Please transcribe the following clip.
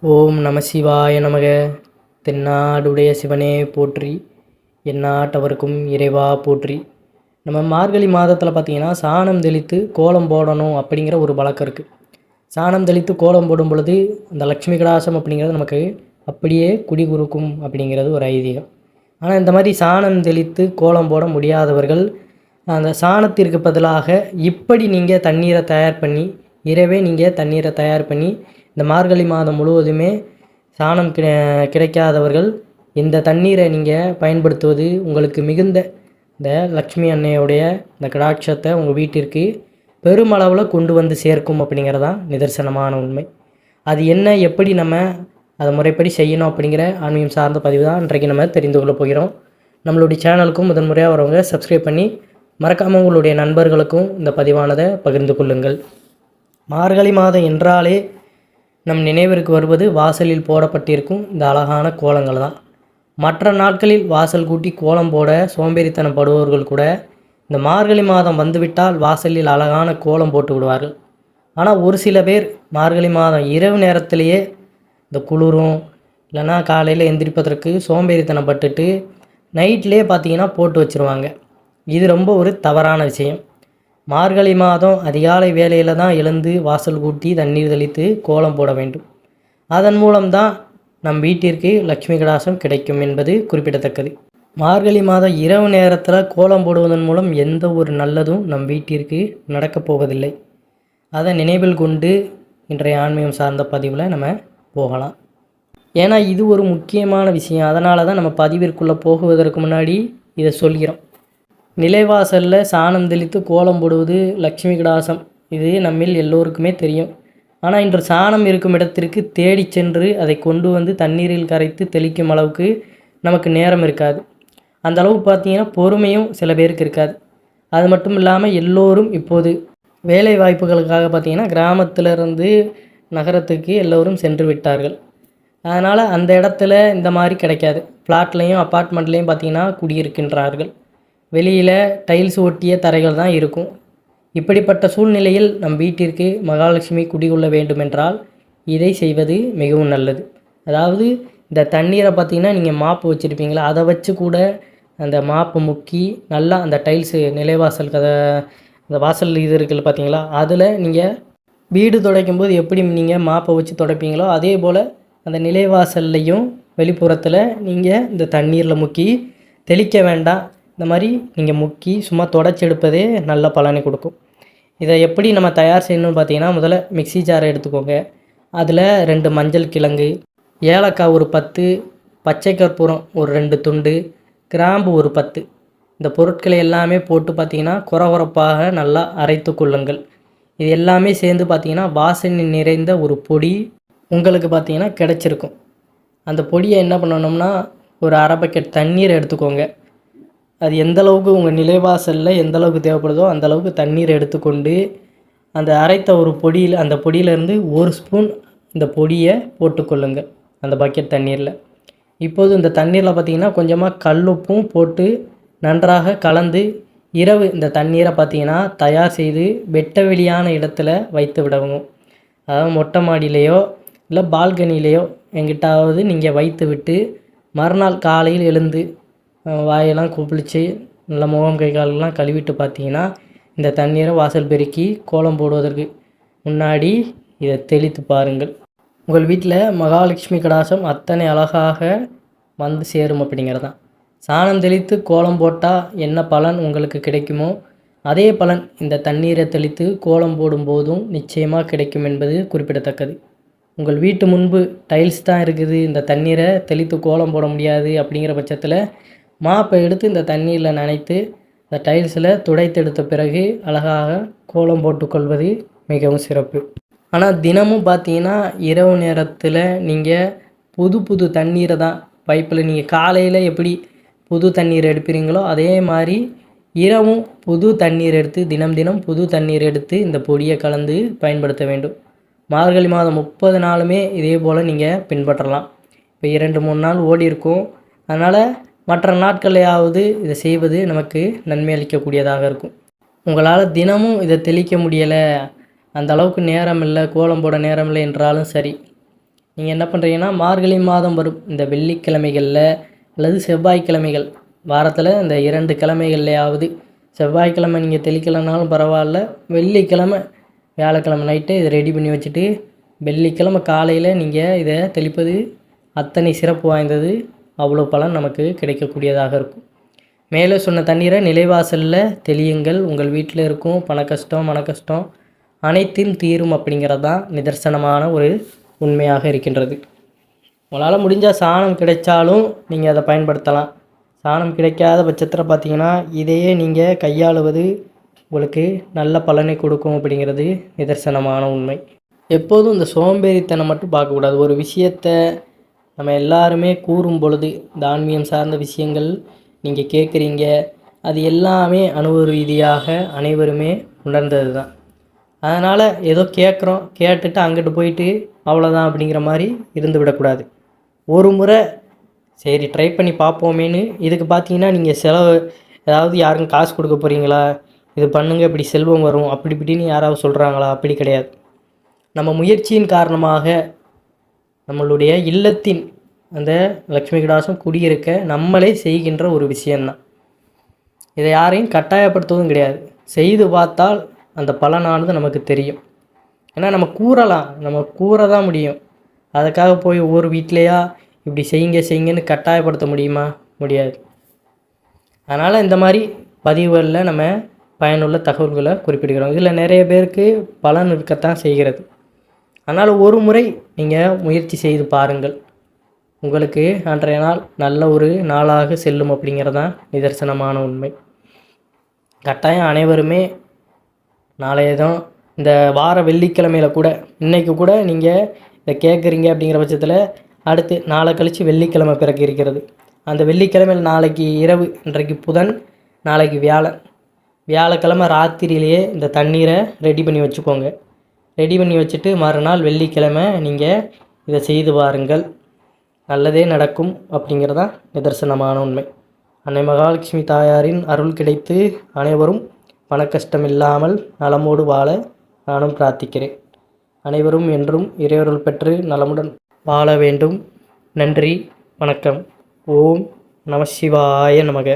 ஓம் நம சிவாய நமக. தென்னாடுடைய சிவனே போற்றி, எந்நாட்டவர்க்கும் இறைவா போற்றி. நம்ம மார்கழி மாதத்தில் பார்த்திங்கன்னா சாணம் தெளித்து கோலம் போடணும் அப்படிங்கிற ஒரு வழக்கம் இருக்குது. சாணம் தெளித்து கோலம் போடும் பொழுது அந்த லக்ஷ்மி கடாசம் அப்படிங்கிறது நமக்கு அப்படியே குடி குறுக்கும் அப்படிங்கிறது ஒரு ஐதீகம். ஆனால் இந்த மாதிரி சாணம் தெளித்து கோலம் போட முடியாதவர்கள் அந்த சாணத்திற்கு பதிலாக இப்படி நீங்கள் தண்ணீரை தயார் பண்ணி நீங்கள் தண்ணீரை தயார் பண்ணி இந்த மார்கழி மாதம் முழுவதுமே சாணம் கிடைக்காதவர்கள் இந்த தண்ணீரை நீங்கள் பயன்படுத்துவது உங்களுக்கு மிகுந்த இந்த லக்ஷ்மி அன்னையுடைய இந்த கடாட்சத்தை உங்கள் வீட்டிற்கு பெருமளவில் கொண்டு வந்து சேர்க்கும் அப்படிங்கிறதான் நிதர்சனமான உண்மை. அது என்ன, எப்படி நம்ம அதை முறைப்படி செய்யணும் அப்படிங்கிற ஆன்மீகம் சார்ந்த பதிவு தான் இன்றைக்கு நம்ம தெரிந்து கொள்ள போகிறோம். நம்மளுடைய சேனலுக்கும் முதன்முறையாக வரவங்க சப்ஸ்கிரைப் பண்ணி மறக்காமல் உங்களுடைய நண்பர்களுக்கும் இந்த பதிவானதை பகிர்ந்து கொள்ளுங்கள். மார்கழி மாதம் என்றாலே நம் நினைவிற்கு வருவது வாசலில் போடப்பட்டிருக்கும் இந்த அழகான கோலங்கள் தான். மற்ற நாட்களில் வாசல் கூட்டி கோலம் போட சோம்பேறித்தனம் படுபவர்கள் கூட இந்த மார்கழி மாதம் வந்துவிட்டால் வாசலில் அழகான கோலம் போட்டு விடுவார்கள். ஆனால் ஒரு சில பேர் மார்கழி மாதம் இரவு நேரத்திலேயே இந்த குளிரும் இல்லைன்னா காலையில் எந்திரிப்பதற்கு சோம்பேறித்தனம் பட்டுட்டு நைட்லேயே பார்த்திங்கன்னா போட்டு வச்சுருவாங்க. இது ரொம்ப ஒரு தவறான விஷயம். மார்கழி மாதம் அதிகாலை வேளையில் தான் எழுந்து வாசல் கூட்டி தண்ணீர் தெளித்து கோலம் போட வேண்டும். அதன் மூலம்தான் நம் வீட்டிற்கு லக்ஷ்மி கடாசம் கிடைக்கும் என்பது குறிப்பிடத்தக்கது. மார்கழி மாதம் இரவு நேரத்தில் கோலம் போடுவதன் மூலம் எந்த ஒரு நல்லதும் நம் வீட்டிற்கு நடக்கப் போவதில்லை. அதை நினைவில் கொண்டு இன்றைய ஆன்மீகம் சார்ந்த பதிவில் நம்ம போகலாம். ஏன்னா இது ஒரு முக்கியமான விஷயம். அதனால தான் நம்ம பதிவிற்குள்ளே போகுவதற்கு முன்னாடி இதை சொல்கிறோம். நிலைவாசலில் சாணம் தெளித்து கோலம் போடுவது லக்ஷ்மி கடாசம், இது நம்மில் எல்லோருக்குமே தெரியும். ஆனால் இன்று சாணம் இருக்கும் இடத்திற்கு தேடி சென்று அதை கொண்டு வந்து தண்ணீரில் கரைத்து தெளிக்கும் அளவுக்கு நமக்கு நேரம் இருக்காது. அந்த அளவுக்கு பார்த்திங்கன்னா பொறுமையும் சில பேருக்கு இருக்காது. அது மட்டும் இல்லாமல் எல்லோரும் இப்போது வேலை வாய்ப்புகளுக்காக பார்த்திங்கன்னா கிராமத்திலிருந்து நகரத்துக்கு எல்லோரும் சென்று விட்டார்கள். அதனால் அந்த இடத்துல இந்த மாதிரி கிடைக்காது. ஃப்ளாட்லேயும் அப்பார்ட்மெண்ட்லேயும் பார்த்திங்கன்னா குடியிருக்கின்றார்கள். வெளியில் டைல்ஸ் ஒட்டிய தரைகள் தான் இருக்கும். இப்படிப்பட்ட சூழ்நிலையில் நம் வீட்டிற்கு மகாலட்சுமி குடிகொள்ள வேண்டுமென்றால் இதை செய்வது மிகவும் நல்லது. அதாவது இந்த தண்ணீரை பார்த்திங்கன்னா நீங்கள் மாப்பு வச்சுருப்பீங்களா, அதை வச்சு கூட அந்த மாப்பு முக்கி நல்லா அந்த டைல்ஸு நிலைவாசல் அந்த வாசல் இது இருக்குல்ல பார்த்திங்களா, அதில் நீங்கள் வீடு துடைக்கும் போது எப்படி நீங்கள் மாப்பை வச்சு துடைப்பீங்களோ அதே போல் அந்த நிலைவாசல்லையும் வெளிப்புறத்தில் நீங்கள் இந்த தண்ணீரில் முக்கி தெளிக்க வேண்டாம். இந்த மாதிரி நீங்கள் முக்கி சும்மா தொடச்சி எடுப்பதே நல்ல பலனை கொடுக்கும். இதை எப்படி நம்ம தயார் செய்யணும்னு பார்த்தீங்கன்னா, முதல்ல மிக்சி ஜாரை எடுத்துக்கோங்க. அதில் 2 மஞ்சள் கிழங்கு, ஏலக்காய் ஒரு 10, பச்சை கற்பூரம் ஒரு 2 துண்டு, கிராம்பு ஒரு 10, இந்த பொருட்களை எல்லாமே போட்டு பார்த்திங்கன்னா குறகுறப்பாக நல்லா அரைத்து கொள்ளுங்கள். இது எல்லாமே சேர்ந்து பார்த்திங்கன்னா வாசனை நிறைந்த ஒரு பொடி உங்களுக்கு பார்த்திங்கன்னா கிடச்சிருக்கும். அந்த பொடியை என்ன பண்ணணும்னா ஒரு அரை பக்கெட் தண்ணீர் எடுத்துக்கோங்க. அது எந்தளவுக்கு உங்கள் நிலைவாசலில் எந்தளவுக்கு தேவைப்படுதோ அந்தளவுக்கு தண்ணீர் எடுத்துக்கொண்டு அந்த அரைத்த ஒரு பொடியில் அந்த பொடியிலேருந்து 1 ஸ்பூன் இந்த பொடியை போட்டுக்கொள்ளுங்கள் அந்த பக்கெட் தண்ணீரில். இப்போது இந்த தண்ணீரில் பார்த்திங்கன்னா கொஞ்சமாக கல்லுப்பும் போட்டு நன்றாக கலந்து இரவு இந்த தண்ணீரை பார்த்திங்கன்னா தயார் செய்து வெட்ட வெளியான இடத்துல வைத்து விடவும். அதாவது மொட்டை மாடியிலையோ இல்லை பால்கனிலேயோ எங்கிட்டாவது நீங்கள் வைத்து விட்டு மறுநாள் காலையில் எழுந்து வாயெல்லாம் குளித்து நல்லா முகம் கை காலெல்லாம் கழுவிட்டு பார்த்தீங்கன்னா இந்த தண்ணீரை வாசல் பெருக்கி கோலம் போடுவதற்கு முன்னாடி இதை தெளித்து பாருங்கள். உங்கள் வீட்டில் மகாலட்சுமி கடாசம் அத்தனை அழகாக வந்து சேரும் அப்படிங்கிறது தான். சாணம் தெளித்து கோலம் போட்டால் என்ன பலன் உங்களுக்கு கிடைக்குமோ அதே பலன் இந்த தண்ணீரை தெளித்து கோலம் போடும்போதும் நிச்சயமாக கிடைக்கும் என்பது குறிப்பிடத்தக்கது. உங்கள் வீட்டு முன்பு டைல்ஸ் தான் இருக்குது, இந்த தண்ணீரை தெளித்து கோலம் போட முடியாது அப்படிங்கிற பட்சத்தில் மாப்பை எடுத்து இந்த தண்ணீரில் நனைத்து இந்த டைல்ஸில் துடைத்தெடுத்த பிறகு அழகாக கோலம் போட்டுக்கொள்வது மிகவும் சிறப்பு. ஆனால் தினமும் பார்த்தீங்கன்னா இரவு நேரத்தில் நீங்கள் புது தண்ணீரை தான் பைப்பில் நீங்கள் காலையில் எப்படி புது தண்ணீர் எடுப்பீங்களோ அதே மாதிரி இரவும் புது தண்ணீர் எடுத்து தினம் புது தண்ணீர் எடுத்து இந்த பொடியை கலந்து பயன்படுத்த வேண்டும். மார்கழி மாதம் 30 நாளுமே இதே போல் நீங்கள் பின்பற்றலாம். இப்போ 2-3 நாள் ஓடி இருக்கும். அதனால் மற்ற நாட்களையாவது இதை செய்வது நமக்கு நன்மை அளிக்கக்கூடியதாக இருக்கும். உங்களால் தினமும் இதை தெளிக்க முடியலை, அந்த அளவுக்கு நேரம் இல்லை, கோலம் போட நேரம் இல்லை என்றாலும் சரி, நீங்கள் என்ன பண்ணுறீங்கன்னா, மார்கழி மாதம் வரும் இந்த வெள்ளிக்கிழமைகளில் அல்லது செவ்வாய்க்கிழமைகள், வாரத்தில் இந்த 2 கிழமைகள்லையாவது, செவ்வாய்க்கிழமை நீங்கள் தெளிக்கலைனாலும் பரவாயில்ல, வெள்ளிக்கிழமை வியாழக்கிழமை நைட்டு இதை ரெடி பண்ணி வச்சுட்டு வெள்ளிக்கிழமை காலையில் நீங்கள் இதை தெளிப்பது அத்தனை சிறப்பு வாய்ந்தது. அவ்வளோ பலன் நமக்கு கிடைக்கக்கூடியதாக இருக்கும். மேலே சொன்ன தண்ணீரை நிலைவாசலில் தெளியுங்கள். உங்கள் வீட்டில் இருக்கும் பண கஷ்டம், மன கஷ்டம் அனைத்தும் தீரும் அப்படிங்கிறது தான் நிதர்சனமான ஒரு உண்மையாக இருக்கின்றது. உங்களால் முடிஞ்சால் சாணம் கிடைச்சாலும் நீங்கள் அதை பயன்படுத்தலாம். சாணம் கிடைக்காத பட்சத்தில் பார்த்தீங்கன்னா, இதையே நீங்கள் கையாளுவது உங்களுக்கு நல்ல பலனை கொடுக்கும் அப்படிங்கிறது நிதர்சனமான உண்மை. எப்போதும் இந்த சோம்பேறித்தனம் மட்டும் பார்க்கக்கூடாது. ஒரு விஷயத்தை நம்ம எல்லாருமே கூறும் பொழுது, இந்த ஆன்மீகம் சார்ந்த விஷயங்கள் நீங்கள் கேட்குறீங்க, அது எல்லாமே அனுபவ ரீதியாக அனைவருமே உணர்ந்தது தான். அதனால் ஏதோ கேட்குறோம், கேட்டுட்டு அங்கிட்டு போயிட்டு அவ்வளோதான் அப்படிங்கிற மாதிரி இருந்து விடக்கூடாது. ஒரு முறை சரி ட்ரை பண்ணி பார்ப்போமேன்னு, இதுக்கு பார்த்தீங்கன்னா நீங்கள் செலவு ஏதாவது யாருக்கும் காசு கொடுக்க போகிறீங்களா, இது பண்ணுங்கள் இப்படி செல்வம் வரும் அப்படி இப்படின்னு யாராவது சொல்கிறாங்களா? அப்படி கிடையாது. நம்ம முயற்சியின் காரணமாக நம்மளுடைய இல்லத்தின் அந்த லக்ஷ்மி கடாசம் குடியிருக்க நம்மளே செய்கின்ற ஒரு விஷயந்தான். இதை யாரையும் கட்டாயப்படுத்துவதும் கிடையாது. செய்து பார்த்தால் அந்த பலனானது நமக்கு தெரியும். ஏன்னா நம்ம கூறலாம், நம்ம கூற தான் முடியும். அதுக்காக போய் ஒவ்வொரு வீட்லையா இப்படி செய்யுங்கன்னு கட்டாயப்படுத்த முடியுமா? முடியாது. அதனால் இந்த மாதிரி பதிவுகளில் நம்ம பயனுள்ள தகவல்களை குறிப்பிடுகிறோம். இதில் நிறைய பேருக்கு பலன் இருக்கத்தான் செய்கிறது. அதனால் ஒரு முறை நீங்கள் முயற்சி செய்து பாருங்கள். உங்களுக்கு அன்றைய நாள் நல்ல ஒரு நாளாக செல்லும் அப்படிங்கிறது தான் நிதர்சனமான உண்மை. கட்டாயம் அனைவருமே நாளைய தான் இந்த வார வெள்ளிக்கிழமையில் கூட, இன்றைக்கு கூட நீங்கள் இதை கேட்குறீங்க அப்படிங்கிற பட்சத்தில் அடுத்து நாளை கழித்து வெள்ளிக்கிழமை பிறகு இருக்கிறது. அந்த வெள்ளிக்கிழமையில் நாளைக்கு இரவு, இன்றைக்கு புதன், நாளைக்கு வியாழக்கிழமை ராத்திரியிலேயே இந்த தண்ணீரை ரெடி பண்ணி வச்சுக்கோங்க. ரெடி பண்ணி வச்சுட்டு மறுநாள் வெள்ளிக்கிழமை நீங்கள் இதை செய்து பாருங்கள். நல்லதே நடக்கும் அப்படிங்கிறதான் நிதர்சனமான உண்மை. அன்னை மகாலட்சுமி தாயாரின் அருள் கிடைத்து அனைவரும் பணக்கஷ்டம் இல்லாமல் நலமோடு வாழ நானும் பிரார்த்திக்கிறேன். அனைவரும் என்றும் இறையருள் பெற்று நலமுடன் வாழ வேண்டும். நன்றி, வணக்கம். ஓம் நம சிவாய நமக.